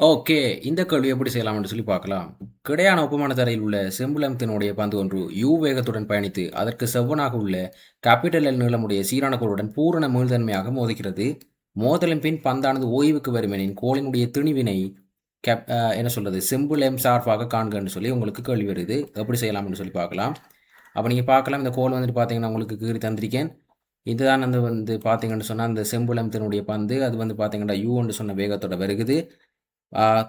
Okay. இந்த கேள்வி எப்படி செய்யலாம் என்று சொல்லி பார்க்கலாம். கிடையான ஒப்பமான தரையில் உள்ள செம்புலத்தினுடைய பந்து ஒன்று u வேகத்துடன் பயணித்து அதற்கு செவ்வனாக உள்ள கேப்பிட்டல் L நீளமுடைய சீரான கோளுடன் பூரண மீள்தன்மையாக மோதுகிறது. மோதலின் பின் பந்தானது ஓய்வுக்கு வருமெனின் கோளினுடைய திணிவினை என்ன சொல்றது சிம்பிள் எம் சார்பாக காண்க என்று சொல்லி உங்களுக்கு கேள்வி வருது. எப்படி செய்யலாம்னு சொல்லி பார்க்கலாம். அப்போ நீங்கள் பார்க்கலாம் இந்த கோல் வந்துட்டு பார்த்தீங்கன்னா உங்களுக்கு கீறி தந்திருக்கேன். இதுதான் வந்து பார்த்தீங்கன்னு சொன்னால் இந்த செம்புலத்தினுடைய பந்து அது வந்து பார்த்தீங்கன்னா யூன்னு சொன்ன வேகத்தோட வருகுது.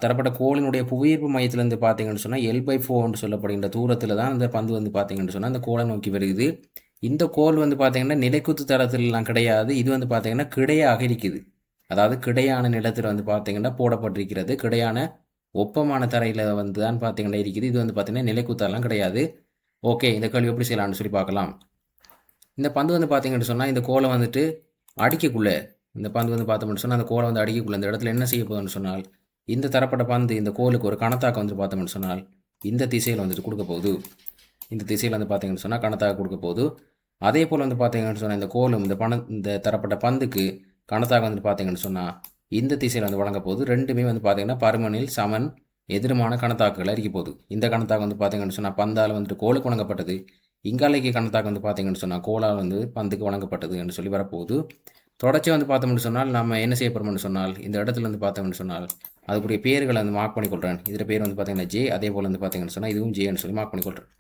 தரப்பட்ட கோளினுடைய புவியீர்ப்பு மையத்திலேருந்து பார்த்தீங்கன்னு சொன்னால் L/4 சொல்லப்படுகின்ற தூரத்தில் தான் இந்த பந்து வந்து பார்த்தீங்கன்னு சொன்னால் இந்த கோளை நோக்கி வருகுது. இந்த கோல் வந்து பார்த்தீங்கன்னா நிலைக்குத்து தரத்திலலாம் கிடையாது. இது வந்து பார்த்தீங்கன்னா கிடையாக இருக்குது. அதாவது கிடையான நிலத்தில் வந்து பார்த்தீங்கன்னா போடப்பட்டிருக்கிறது. கிடையான ஒப்பமான தரையில் வந்து தான் பார்த்தீங்கன்னா இருக்குது. இது வந்து பார்த்தீங்கன்னா நிலைக்குத்தெல்லாம் கிடையாது. ஓகே, இந்த கேள்வி எப்படி செய்யலாம்னு சொல்லி பார்க்கலாம். இந்த பந்து வந்து பார்த்தீங்கன்னு சொன்னால் இந்த கோலை வந்துட்டு அடிக்கக்குள்ளே இந்த பந்து வந்து பார்த்தோம்னு சொன்னால் அந்த கோலை வந்து அடிக்கக்குள்ளே இந்த இடத்துல என்ன செய்ய போகுதுன்னு சொன்னால் இந்த தரப்பட்ட பந்து இந்த கோலுக்கு ஒரு கணத்தாக்க வந்து பார்த்தோம்னு சொன்னால் இந்த திசையில் வந்துட்டு கொடுக்க போகுது. இந்த திசையில் வந்து பார்த்தீங்கன்னு சொன்னால் கணத்தாக கொடுக்க போகுது. அதே போல் வந்து பார்த்தீங்கன்னு சொன்னால் இந்த கோலும் இந்த தரப்பட்ட பந்துக்கு கணத்தாக வந்துட்டு பார்த்தீங்கன்னு சொன்னால் இந்த திசையில் வந்து வழங்க போகுது. ரெண்டுமே வந்து பார்த்தீங்கன்னா பருமனில் சமன் எதிரமான கணத்தாக்குகள் அறிக்க போகுது. இந்த கணத்தாக வந்து பார்த்தீங்கன்னு சொன்னால் பந்தால் வந்துட்டு கோலுக்கு வழங்கப்பட்டது. இங்காலைக்கு கணத்தாக வந்து பார்த்தீங்கன்னு சொன்னால் கோலால் வந்து பந்துக்கு வழங்கப்பட்டது என்று சொல்லி வரப்போகுது. தொடர்ச்சி வந்து பார்த்தோம்னு சொன்னால் நம்ம என்ன செய்ய போகிறோம்னு சொன்னால் இந்த இடத்துல வந்து பார்த்தோம்னு சொன்னால் அதுக்குரிய பேர்களை வந்து மார்க் பண்ணிக்கொள்கிறேன். இதில் பேர் வந்து பார்த்தீங்கன்னா ஜே, அதே போல் வந்து பார்த்தீங்கன்னு சொன்னால் இதுவும் ஜேன்னு சொல்லி மார்க் பண்ணிக்கொள்கிறேன்.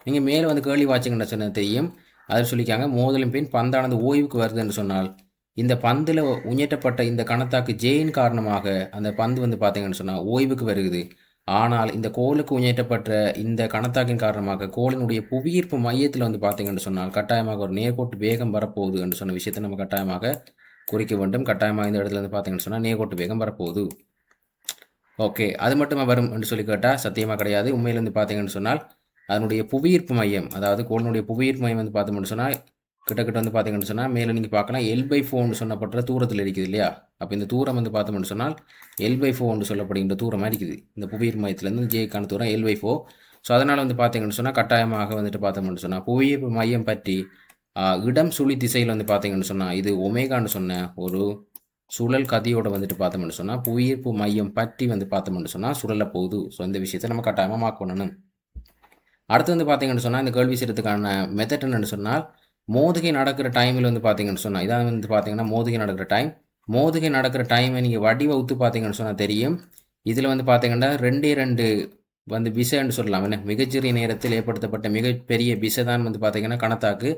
நீங்கள் மேலே வந்து கேள்வி வாட்சிங்கன்னு சொன்னது தெரியும். அதில் சொல்லிக்காங்க மோதலின் பின் பந்தானது ஓய்வுக்கு வருது என்று சொன்னால் இந்த பந்தில் உயர்த்தப்பட்ட இந்த கணத்தாக்கு ஜேயின் காரணமாக அந்த பந்து வந்து பார்த்தீங்கன்னு சொன்னால் ஓய்வுக்கு வருகுது. ஆனால் இந்த கோலுக்கு உயர்த்தப்பட்ட இந்த கணத்தாக்கின் காரணமாக கோளினுடைய புவியீர்ப்பு மையத்தில் வந்து பார்த்தீங்கன்னு சொன்னால் கட்டாயமாக ஒரு நேர்கோட்டு வேகம் வரப்போகுது என்று சொன்ன விஷயத்தை நம்ம கட்டாயமாக குறிக்க வேண்டும். கட்டாயமாக இந்த இடத்துல வந்து பார்த்தீங்கன்னு சொன்னால் நேர்கோட்டு வேகம் வரப்போகுது. ஓகே, அது மட்டுமா வரும் என்று சொல்லி கேட்டால் சத்தியமாக கிடையாது. உண்மையில் வந்து பார்த்தீங்கன்னு சொன்னால் அதனுடைய புவியீர்ப்பு மையம், அதாவது கோளினுடைய புவியீர்ப்பு மையம் வந்து பார்த்தோம்னு சொன்னால் கிட்டத்தட்ட வந்து பார்த்தீங்கன்னு சொன்னால் மேலே நீங்கள் பார்க்கலாம் L/4 சொன்னப்பட்ட தூரத்தில் இருக்குது இல்லையா. அப்போ இந்த தூரம் வந்து பார்த்தோம்னு சொன்னால் L/4 சொல்லப்படுகின்ற தூரமாக இருக்குது. இந்த புவியீர்ப்பு மையத்திலேருந்து ஜேக்கான தூரம் L/4. ஸோ அதனால் வந்து பார்த்தீங்கன்னு சொன்னால் கட்டாயமாக வந்துட்டு பார்த்தோம்னு சொன்னால் புவியீர்ப்பு மையம் பற்றி இடம் சுழி திசையில் வந்து பார்த்தீங்கன்னு சொன்னால் இது ஒமேகான்னு சொன்ன ஒரு சுழல் கதியோட வந்துட்டு பார்த்தோம்னு சொன்னால் புவியீர்ப்பு மையம் பற்றி வந்து பார்த்தோம்னு சொன்னால் சுழல போகுது. ஸோ இந்த விஷயத்தை நம்ம கட்டாயமாக மார்க் பண்ணணும். அடுத்து வந்து பார்த்தீங்கன்னு சொன்னால் இந்த கேள்வி செய்கிறதுக்கான மெத்தட் என்னன்னு சொன்னால் மோதுகை நடக்கிற டைமில் வந்து பார்த்தீங்கன்னு சொன்னால் இதான் வந்து பார்த்தீங்கன்னா மோதுகை நடக்கிற டைம். மோதுகை நடக்கிற டைமை நீங்கள் வடிவ ஒத்து பார்த்தீங்கன்னு சொன்னால் தெரியும். இதில் வந்து பார்த்தீங்கன்னா 2 வந்து விசைன்னு சொல்லலாம். என்ன மிகச்சிறிய நேரத்தில் ஏற்படுத்தப்பட்ட மிகப்பெரிய விசை தான் வந்து பார்த்தீங்கன்னா கணத்தாக்கு.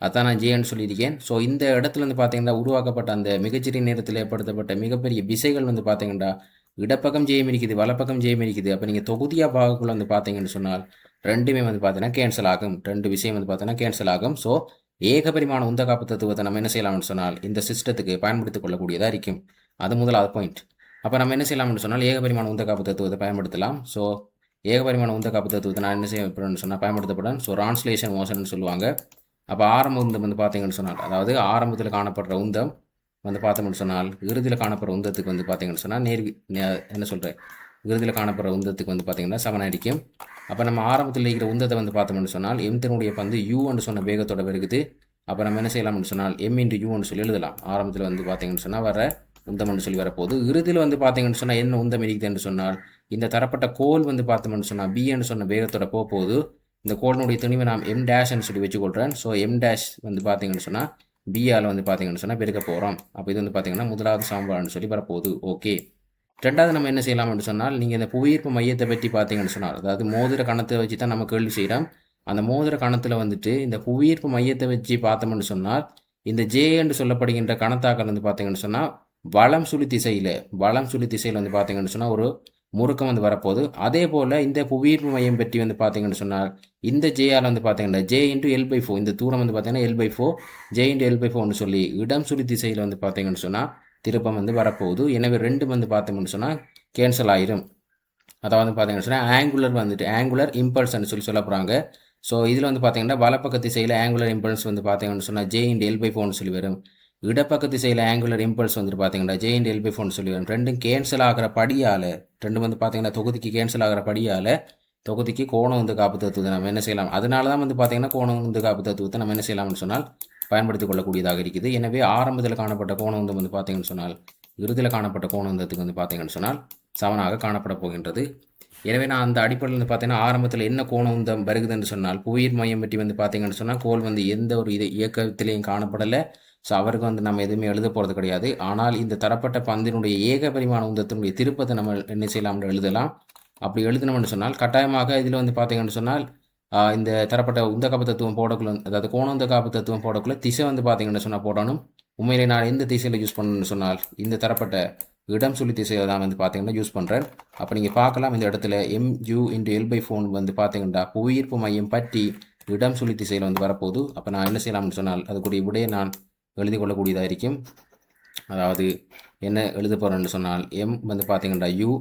அதான் நான் ஜேன்னு சொல்லியிருக்கேன். ஸோ இந்த இடத்துல வந்து பார்த்தீங்கன்னா உருவாக்கப்பட்ட அந்த மிகச்சிறிய நேரத்தில் ஏற்படுத்தப்பட்ட மிகப்பெரிய விசைகள் வந்து பார்த்தீங்கன்னா இடப்பக்கம் ஜெயம் இருக்குது, வலப்பக்கம் ஜெயம் இருக்குது. அப்போ நீங்கள் தொகுதியாக பார்க்கக்குள்ள வந்து பார்த்தீங்கன்னு சொன்னால் ரெண்டுமே வந்து பார்த்தீங்கன்னா கேன்சல் ஆகும். 2 விஷயம் வந்து பார்த்தீங்கன்னா கேன்சல் ஆகும். ஸோ ஏகபரிமாண உந்தகாப்பு தத்துவத்தை நம்ம என்ன செய்யலாம்னு சொன்னால் இந்த சிஸ்டத்துக்கு பயன்படுத்திக் கொள்ளக்கூடியதாக இருக்கும். அது முதலாவது பாயிண்ட். அப்போ நம்ம என்ன செய்யலாம்னு சொன்னால் ஏகபரிமாண உந்தகாப்பு தத்துவத்தை பயன்படுத்தலாம். ஸோ ஏகபரிமாண உந்தகாப்பு தத்துவத்தை நான் என்ன செய்யப்படுறேன்னு சொன்னால் பயன்படுத்தப்படும். ஸோ டிரான்ஸ்லேஷன் மோஷன் சொல்லுவாங்க. அப்போ ஆரம்ப உந்தம் வந்து பார்த்தீங்கன்னு சொன்னால் அதாவது ஆரம்பத்தில் காணப்படுற உந்தம் வந்து பார்த்தோம்னு சொன்னால் இறுதியில் காணப்படுற உந்தத்துக்கு வந்து பார்த்தீங்கன்னு சொன்னால் என்ன சொல்கிறேன் இறுதியில் காணப்படுற உந்தத்துக்கு வந்து பார்த்தீங்கன்னா சமன் அடிக்கும். அப்போ நம்ம ஆரம்பத்தில் இருக்கிற உந்தத்தை வந்து பார்த்தோம்னு சொன்னால் எம்தனுடைய பந்து யூன்னு சொன்ன வேகத்தோட வருகுது. அப்போ நம்ம என்ன செய்யலாம்னு சொன்னால் M/U சொல்லி எழுதலாம். ஆரம்பத்தில் வந்து பார்த்தீங்கன்னு சொன்னால் வர உந்தம்னு சொல்லி வரப்போகுது. இறுதியில் வந்து பார்த்தீங்கன்னு சொன்னால் என்ன உந்தம் இருக்குதுன்னு சொன்னால் இந்த தரப்பட்ட கோல் வந்து பார்த்தோம்னு சொன்னால் Bன்னு சொன்ன வேகத்தோட போகுது. இந்த கோலினுடைய துணிவை நாம் M' சொல்லி வச்சுக்கொள்கிறேன். ஸோ M' வந்து பார்த்தீங்கன்னு சொன்னால் பிஆல் வந்து பார்த்தீங்கன்னு சொன்னால் பெருக்க போகிறோம். அப்போ இது வந்து பார்த்தீங்கன்னா முதலாவது சமன்பாடுன்னு சொல்லி வரப்போகுது. ஓகே, ரெண்டாவது நம்ம என்ன செய்யலாம்னு சொன்னால் நீங்கள் இந்த புவியீர்ப்பு மையத்தை பற்றி பார்த்தீங்கன்னு சொன்னால் அதாவது மோதிர கணத்தை வச்சு தான் நம்ம கேள்வி செய்கிறோம். அந்த மோதிர கணத்தில் வந்துட்டு இந்த புவியீர்ப்பு மையத்தை வச்சு பார்த்தோம்னு சொன்னால் இந்த ஜே என்று சொல்லப்படுகின்ற கணத்தாக்கள் வந்து பார்த்தீங்கன்னு சொன்னால் வலம் சுழி திசையில் வந்து பார்த்தீங்கன்னு சொன்னால் ஒரு முறுக்கம் வந்து வரப்போகுது. அதே போல் இந்த புவியீர்ப்பு மையம் பற்றி வந்து பார்த்தீங்கன்னு சொன்னால் இந்த ஜேஆர் வந்து பார்த்தீங்கன்னா J/L/4 இந்த தூரம் வந்து பார்த்தீங்கன்னா L/4 J/L/4 சொல்லி இடம் சுழி திசையில் வந்து பார்த்தீங்கன்னு சொன்னால் திருப்பம் வந்து வரப்போகுது. எனவே 2 வந்து பார்த்தோம்னு சொன்னால் கேன்சல் ஆயிரும். அதாவது பார்த்தீங்கன்னு சொன்னால் ஆங்குலர் இம்பல்ஸ்ன்னு சொல்ல போகிறாங்க. ஸோ இதில் வந்து பார்த்தீங்கன்னா வலப்பக்க திசையில் ஆங்குலர் இம்பல்ஸ் வந்து பார்த்தீங்கன்னு சொன்னால் J/L/4 சொல்லி வரும். இடப்பக்க திசையில் ஆங்குலர் இம்பல்ஸ் வந்துட்டு பார்த்தீங்கன்னா J/L/4 சொல்லி வரும். ரெண்டும் கேன்சல் ஆகிற படியால் வந்து பார்த்தீங்கன்னா தொகுதிக்கு கேன்சல் ஆகிற படியால் தொகுதிக்கு கோணம் வந்து காப்பு தத்துவத்தை நம்ம என்ன செய்யலாம். அதனால தான் வந்து பார்த்தீங்கன்னா கோணம் வந்து காப்பு தத்துவத்தை நம்ம என்ன செய்யலாம்னு சொன்னால் பயன்படுத்திக் கொள்ளக்கூடியதாக இருக்குது. எனவே ஆரம்பத்தில் காணப்பட்ட கோணம் வந்து பார்த்தீங்கன்னு சொன்னால் இறுதியில் காணப்பட்ட கோணந்தத்துக்கு வந்து பார்த்தீங்கன்னு சொன்னால் சமனாக காணப்பட போகின்றது. எனவே நான் அந்த அடிப்படையில் வந்து பார்த்தீங்கன்னா ஆரம்பத்தில் என்ன கோணம் வருகுதுன்னு சொன்னால் புவியீர்ப்பு மையம் பற்றி வந்து பார்த்தீங்கன்னு சொன்னால் கோள் வந்து எந்த ஒரு இயக்கத்திலையும் காணப்படலை. ஸோ அவருக்கு வந்து நம்ம எதுவுமே எழுத போகிறது கிடையாது. ஆனால் இந்த தரப்பட்ட பந்தினுடைய ஏக பரிமாண உந்தத்தினுடைய திருப்பத்தை நம்ம என்ன செய்யலாம்னு எழுதலாம். அப்படி எழுதணும்னு சொன்னால் கட்டாயமாக இதில் வந்து பார்த்தீங்கன்னு சொன்னால் இந்த தரப்பட்ட உந்த காப்பு தத்துவம் போடக்குள்ள அதாவது கோணந்த காப்பு தத்துவம் போடக்குள்ள திசை வந்து பார்த்தீங்கன்னு சொன்னால் போடணும். உண்மையிலே நான் எந்த திசையில் யூஸ் பண்ணணும்னு சொன்னால் இந்த தரப்பட்ட இடம் சொல்லி திசையை தான் வந்து பார்த்தீங்கன்னா யூஸ் பண்ணுறேன். அப்போ நீங்கள் பார்க்கலாம் இந்த இடத்துல MU × L/4 வந்து பார்த்தீங்கன்னா புவியீர்ப்பு மையம் பற்றி இடம் சொல்லி திசையில் வந்து வரப்போகுது. அப்போ நான் என்ன செய்யலாம்னு சொன்னால் அதுக்குரிய விடையை நான் எழுதி கொள்ளக்கூடியதாக இருக்கும். அதாவது என்ன எழுத போகிறேன்னு சொன்னால் M வந்து பார்த்தீங்கன்னா U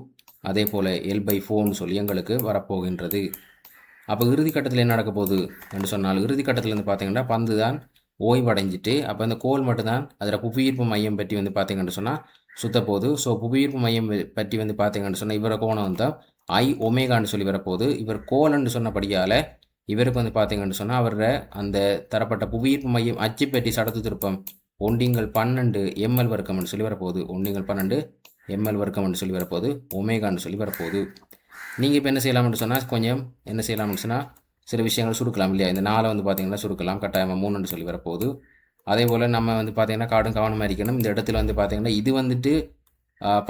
அதே போல் L/4 சொல்லி எங்களுக்கு வரப்போகின்றது. அப்போ இறுதிக்கட்டத்தில் என்ன நடக்க போகுது என்று சொன்னால் இறுதிக்கட்டத்தில் வந்து பார்த்தீங்கன்னா பந்து தான் ஓய்வடைஞ்சிட்டு அப்போ இந்த கோல் மட்டும்தான் அதில் புவியீர்ப்பு மையம் பற்றி வந்து பார்த்தீங்கன்னு சொன்னால் சுத்த போகுது. ஸோ புவியீர்ப்பு மையம் பற்றி வந்து பார்த்தீங்கன்னு சொன்னால் இவரை கோணம் வந்து I ஒமேகான்னு சொல்லி வரப்போகுது. இவர் கோலன்னு சொன்னபடியால் இவருக்கு வந்து பார்த்தீங்கன்னு சொன்னால் அவரோட அந்த தரப்பட்ட புவியீர்ப்பு மையம் அச்சு பெட்டி சடத்து திருப்பம் 1/12 ml வர்க்கம்னு சொல்லி வரப்போகுது. 1/12 ml வர்க்கம்னு சொல்லி வரப்போகுது. ஒமேகான்னு சொல்லி வரப்போகுது. நீங்கள் இப்போ என்ன செய்யலாம்னு சொன்னால் கொஞ்சம் என்ன செய்யலாம்னு சொன்னால் சில விஷயங்கள் சுருக்கலாம் இல்லையா. இந்த 4 வந்து பார்த்தீங்கன்னா சுருக்கலாம் கட்டாயமாக 3ன்னு சொல்லி வரப்போகுது. அதே போல் நம்ம வந்து பார்த்தீங்கன்னா காடும் கவனமாக இருக்கணும். இந்த இடத்துல வந்து பார்த்தீங்கன்னா இது வந்துட்டு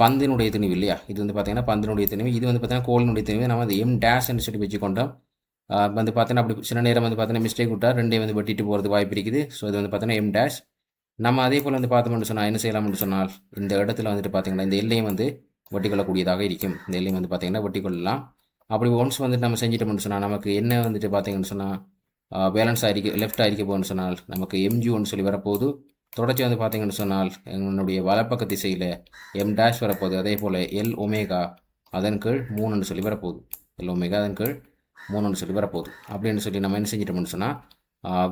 பந்தினுடைய திணிவு இல்லையா. இது வந்து பார்த்தீங்கன்னா பந்தினுடைய திணிவு. இது வந்து பார்த்தீங்கன்னா கோலினுடைய திணிவு. நம்ம வந்து M' சொல்லி வச்சுக்கொண்டோம். வந்து பார்த்தீங்கன்னா அப்படி சில நேரம் வந்து பார்த்தீங்கன்னா மிஸ்டேக் விட்டால் ரெண்டே வந்து வெட்டிட்டு போகிறது வாய்ப்பு இருக்குது. ஸோ இது வந்து பார்த்தீங்கன்னா M'. நம்ம அதே போல் வந்து பார்த்தோம்னு சொன்னால் என்ன செய்யலாம்னு சொன்னால் இந்த இடத்துல வந்துட்டு பார்த்தீங்கன்னா இந்த எல்லையும் வந்து வெட்டி கொள்ளக்கூடியதாக இருக்கும். இந்த எல்லையும் வந்து பார்த்தீங்கன்னா வெட்டி கொள்ளலாம். அப்படி ஒன்ஸ் வந்துட்டு நம்ம செஞ்சிட்டோம்னு சொன்னால் நமக்கு என்ன வந்துட்டு பார்த்தீங்கன்னு சொன்னால் பேலன்ஸ் ஆகிருக்கு லெஃப்ட் ஆகிருக்க போகணும்னு சொன்னால் நமக்கு MU சொல்லி வரப்போகுது. தொடர்ச்சி வந்து பார்த்தீங்கன்னு சொன்னால் என்னுடைய வலப்பக்க திசையில் M' வரப்போகுது. அதே போல் L ஒமேகா அதன் கீழ் 3ன்னு சொல்லி வரப்போகுது. L ஒமேகா அதன் கீழ் 3ன்னு சொல்லி வரப்போகுது. அப்படின்னு சொல்லி நம்ம என்ன செஞ்சிட்டோம்னு சொன்னால்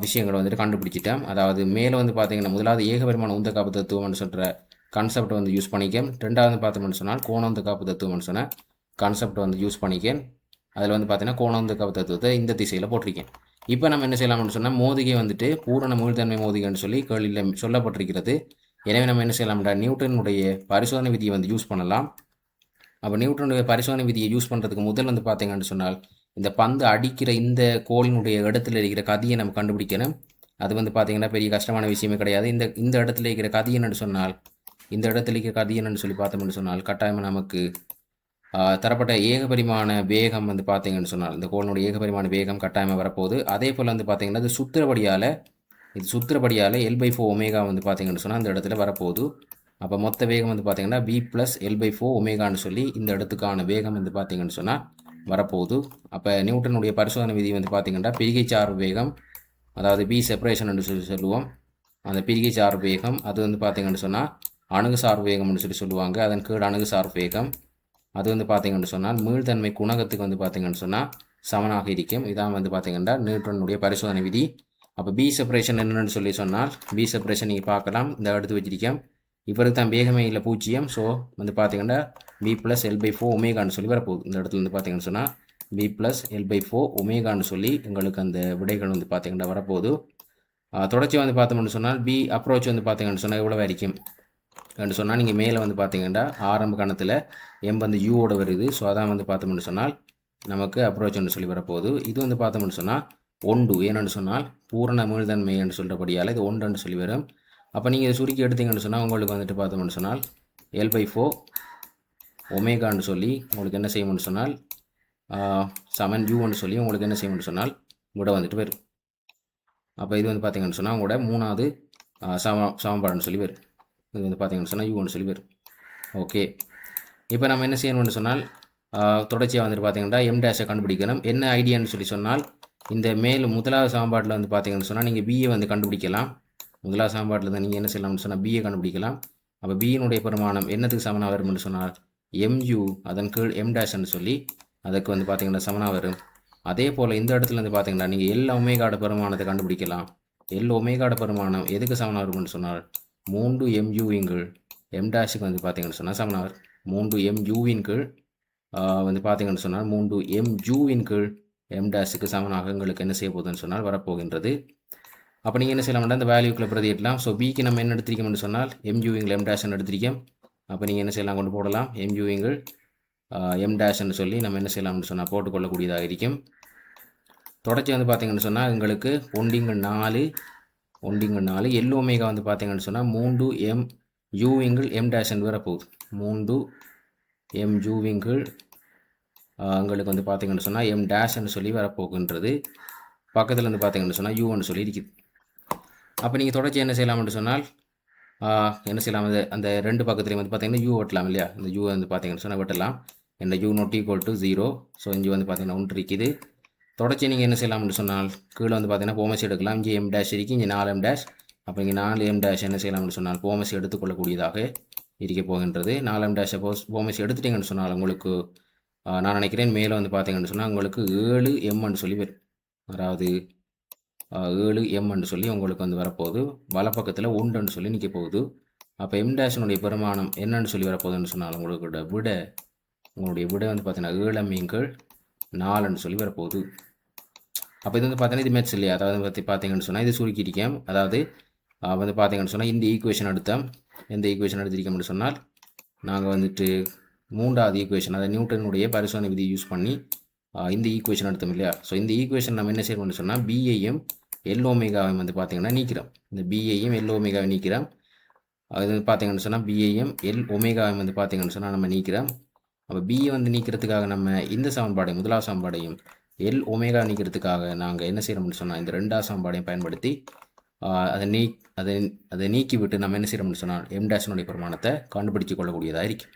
விஷயங்களை வந்துட்டு கண்டுபிடிச்சிட்டோம். அதாவது மேலே வந்து பார்த்தீங்கன்னா முதலாவது ஏகபரிமாண உந்த காப்பு தத்துவம்னு சொல்கிற கான்செப்ட் வந்து யூஸ் பண்ணிக்கேன். ரெண்டாவது பார்த்தோம்னு சொன்னால் கோணந்த காப்பு தத்துவம்னு சொன்ன கான்செப்ட் வந்து யூஸ் பண்ணிக்கேன். அதில் வந்து பார்த்தீங்கன்னா கோணந்த காப்பு தத்துவத்தை இந்த திசையில் போட்டிருக்கேன். இப்போ நம்ம என்ன செய்யலாம்னு சொன்னால் மோதிகை வந்துட்டு பூரண மீள்தன்மை மோதிகைன்னு சொல்லி கேள்வியில் சொல்லப்பட்டிருக்கிறது. எனவே நம்ம என்ன செய்யலாம்டா நியூட்டனுடைய பரிசோதனை விதியை வந்து யூஸ் பண்ணலாம். அப்போ நியூட்டனுடைய பரிசோதனை விதியை யூஸ் பண்ணுறதுக்கு முதல் வந்து பார்த்தீங்கன்னு சொன்னால் இந்த பந்து அடிக்கிற இந்த கோலினுடைய இடத்துல இருக்கிற கதியை நம்ம கண்டுபிடிக்கணும். அது வந்து பார்த்தீங்கன்னா பெரிய கஷ்டமான விஷயமே கிடையாது. இந்த இடத்துல இருக்கிற கதி என்னன்னு சொன்னால் இந்த இடத்துல இருக்கிற கதி என்னன்னு சொல்லி பார்த்தோம்னு சொன்னால் கட்டாயமாக நமக்கு தரப்பட்ட ஏகபரிமாண வேகம் வந்து பார்த்தீங்கன்னு சொன்னால் இந்த கோலினுடைய ஏகபரிமாண வேகம் கட்டாயமாக வரப்போகுது. அதே போல் வந்து பார்த்தீங்கன்னா இது சுத்திரபடியால் L/4 ஒமேகா வந்து பார்த்தீங்கன்னு சொன்னால் அந்த இடத்துல வரப்போகுது. அப்போ மொத்த வேகம் வந்து பார்த்தீங்கன்னா V + L/4 ஒமேகான்னு சொல்லி இந்த இடத்துக்கான வேகம் வந்து பார்த்தீங்கன்னு சொன்னால் வரப்போகுது. அப்போ நியூட்டனுடைய பரிசோதனை விதி வந்து பார்த்தீங்கன்னா பிரிகை சார்பு வேகம் அதாவது B செப்பரேஷன் என்று சொல்லி சொல்லுவோம். அந்த பிரிகை சார்பு வேகம் அது வந்து பார்த்தீங்கன்னு சொன்னால் அணுகு சார்பு வேகம்னு சொல்லி சொல்லுவாங்க. அதன் கீழ் அணுகு சார்பு வேகம் அது வந்து பார்த்தீங்கன்னு சொன்னால் மீள்தன்மை குணகத்துக்கு வந்து பார்த்தீங்கன்னு சொன்னால் சமனாக இருக்கும். இதான் வந்து பார்த்தீங்கன்னா நியூட்டனுடைய பரிசோதனை விதி. அப்போ B செப்பரேஷன் என்னென்னு சொல்லி சொன்னால் B செப்பரேஷன் நீங்கள் பார்க்கலாம் இந்த எடுத்து வச்சிருக்கேன். இவருக்கு தான் வேகமே இல்லை 0. ஸோ வந்து பார்த்தீங்கன்னா V + L/4 ஒமேகான்னு சொல்லி வரப்போகுது. இந்த இடத்துல வந்து பார்த்தீங்கன்னு சொன்னால் V + L/4 ஒமேகான்னு சொல்லி எங்களுக்கு அந்த விடைகள் வந்து பார்த்தீங்கன்னா வரப்போகுது. தொடர்ச்சி வந்து பார்த்தோம்னு சொன்னால் B அப்ரோச் வந்து பார்த்தீங்கன்னு சொன்னால் எவ்வளோ வரைக்கும் என்று சொன்னால் நீங்கள் மேலே வந்து பார்த்தீங்கன்னா ஆரம்ப கணத்தில் M வந்து யூவோட வருது. ஸோ அதான் வந்து பார்த்தோம்னு சொன்னால் நமக்கு அப்ரோச்னு சொல்லி வரப்போகுது. இது வந்து பார்த்தோம்னு சொன்னால் 1 ஏன்னு சொன்னால் பூரண மீள்தன்மை என்று சொல்கிறபடியால் இது 1ன்னு சொல்லி வரும். அப்போ நீங்கள் இதை சுருக்கி எடுத்தீங்கன்னு சொன்னால் உங்களுக்கு வந்துட்டு பார்த்தோம்னு சொன்னால் L/4 ஒமேகான்னு சொல்லி உங்களுக்கு என்ன செய்யணும்னு சொன்னால் சமன் யூன்னு சொல்லி உங்களுக்கு என்ன செய்யணும்னு சொன்னால் விட வந்துட்டு வரும். அப்போ இது வந்து பார்த்தீங்கன்னு சொன்னால் உங்களோட 3வது சமன்பாடுன்னு சொல்லி வரும். இது வந்து பார்த்தீங்கன்னு சொன்னால் யூன்னு சொல்லி வரும். ஓகே, இப்போ நம்ம என்ன செய்யணும்னு சொன்னால் தொடர்ச்சியாக வந்துட்டு பார்த்தீங்கன்னா M' கண்டுபிடிக்கணும். என்ன ஐடியான்னு சொல்லி சொன்னால் இந்த முதலாவது சமன்பாட்டில் வந்து பார்த்தீங்கன்னு சொன்னால் நீங்கள் பிஏ வந்து கண்டுபிடிக்கலாம். முதலாவது சமன்பாட்டில் தான் நீங்கள் என்ன செய்யலாம்னு சொன்னால் பிஏ கண்டுபிடிக்கலாம். அப்போ பியினுடைய பெருமானம் என்னத்துக்கு சமனாக வரும்னு சொன்னால் MU அதன் கீழ் M' சொல்லி அதுக்கு வந்து பார்த்தீங்கன்னா சமனாக வரும். அதே போல் இந்த இடத்துல வந்து பார்த்தீங்கன்னா நீங்கள் L ஒமேகாட பெருமானத்தை கண்டுபிடிக்கலாம். L ஒமேகாட பெருமானம் எதுக்கு சமனாக வரும்னு சொன்னால் 3MU கீழ் M' வந்து பார்த்தீங்கன்னு சொன்னால் சமனாக வரும். 3MU கீழ் வந்து பார்த்தீங்கன்னு சொன்னால் 3MU கீழ் M' சமனாக உங்களுக்கு என்ன செய்ய போகுதுன்னு சொன்னால் வரப்போகின்றது. அப்போ நீங்கள் என்ன செய்யலாம்னா இந்த வேல்யூக்குள்ளே பிரதியிடலாம். ஸோ பிக்கு நம்ம என்ன எடுத்திருக்கோம்னு சொன்னால் MU M' எடுத்திருக்கோம். அப்போ நீங்கள் என்ன செய்யலாம், கொண்டு போடலாம் எம்யூவிங்கள் எம் டேஷ்ன்னு சொல்லி நம்ம என்ன செய்யலாம்னு சொன்னால் போட்டுக்கொள்ளக்கூடியதாக இருக்கும். தொடர்ச்சி வந்து பார்த்தீங்கன்னு சொன்னால் எங்களுக்கு ஒண்டிங்கு 4 எல் ஒமேகா வந்து பார்த்தீங்கன்னு சொன்னால் 3 எம் யூவிங்கள் எம் டேஷ்ன்னு வரப்போகுது. 3 எம் யூவிங்கள் எங்களுக்கு வந்து பார்த்தீங்கன்னு சொன்னால் எம் டேஷ்ன்னு சொல்லி வரப்போகுன்றது. பக்கத்தில் வந்து பார்த்தீங்கன்னு சொன்னால் யூன்னு சொல்லி இருக்குது. அப்போ நீங்கள் தொடர்ச்சி என்ன செய்யலாம்னு சொன்னால் என்ன செய்யலாம், அந்த ரெண்டு பக்கத்துலேயும் வந்து பார்த்தீங்கன்னா யூ வெட்டலாம் இல்லையா. இந்த யூ வந்து பார்த்தீங்கன்னு சொன்னால் வெட்டலாம். இந்த you not equal to 0. So இங்கே வந்து பார்த்தீங்கன்னா 1 இருக்குது. தொடர்ச்சி நீங்கள் என்ன செய்யலாம்னு சொன்னால் கீழே வந்து பார்த்தீங்கன்னா போமஸ் எடுக்கலாம். இங்கே எம் டேஷ் இருக்குது, இங்கே 4 எம் டேஷ். அப்போ இங்கே 4 எம் டேஷ் என்ன செய்யலாம்னு சொன்னால் போமஸ் எடுத்துக்கொள்ளக்கூடியதாக இருக்க போகின்றது. 4 எம் டேஷை போமஸ் எடுத்துட்டீங்கன்னு சொன்னால் உங்களுக்கு நான் நினைக்கிறேன் மேலே வந்து பார்த்தீங்கன்னு சொன்னால் உங்களுக்கு 7 எம்ன்னு சொல்லி வரும். அதாவது 7 எம்ன்னு சொல்லி உங்களுக்கு வந்து வரப்போகுது. வலப்பக்கத்தில் 1ன்னு சொல்லி நிற்க போகுது. அப்போ எம் டேஷனுடைய பெருமானம் என்னன்னு சொல்லி வரப்போகுதுன்னு சொன்னால் உங்களுடைய விட வந்து பார்த்தீங்கன்னா 7 4ன்னு சொல்லி வரப்போகுது. அப்போ இது வந்து பார்த்தீங்கன்னா இது மேட்ச் இல்லையா. அதாவது பார்த்தீங்கன்னு சொன்னால் இது சுருக்கியிருக்கேன். அதாவது வந்து பார்த்தீங்கன்னு சொன்னால் இந்த ஈக்குவேஷன் எடுத்தோம். எந்த ஈக்குவேஷன் எடுத்திருக்கோம்னு சொன்னால் நாங்கள் வந்துட்டு 3வது ஈக்குவேஷன், அதாவது நியூட்டனுடைய பரிசோதனை விதி யூஸ் பண்ணி இந்த ஈக்குவேஷன் எடுத்தோம் இல்லையா. ஸோ இந்த ஈக்குவேஷன் நம்ம என்ன செய்யணும்னு சொன்னால் பிஏஎம் எல் ஒமேகாவை வந்து பார்த்தீங்கன்னா நீக்கிறோம். இந்த பிஏஎம் எல் ஒமேகாவை நீக்கிறோம். அது வந்து பார்த்தீங்கன்னு சொன்னால் பிஏஎம் எல் ஒமேகாவை வந்து பார்த்தீங்கன்னு சொன்னால் நம்ம நீக்கிறோம். அப்போ பிஏ வந்து நீக்கிறதுக்காக நம்ம இந்த சமன்பாடையும் முதலாவது சமன்பாடையும் எல் ஒமேகா நீக்கிறதுக்காக நாங்கள் என்ன செய்யணும்னு சொன்னால் இந்த 2வது சமன்பாடையும் பயன்படுத்தி அதை நீக்கி விட்டு நம்ம என்ன செய்யணும்னு சொன்னால் எம் டேஷனுடைய பிரமாணத்தை கண்டுபிடிச்சு கொள்ளக்கூடியதாக இருக்கும்.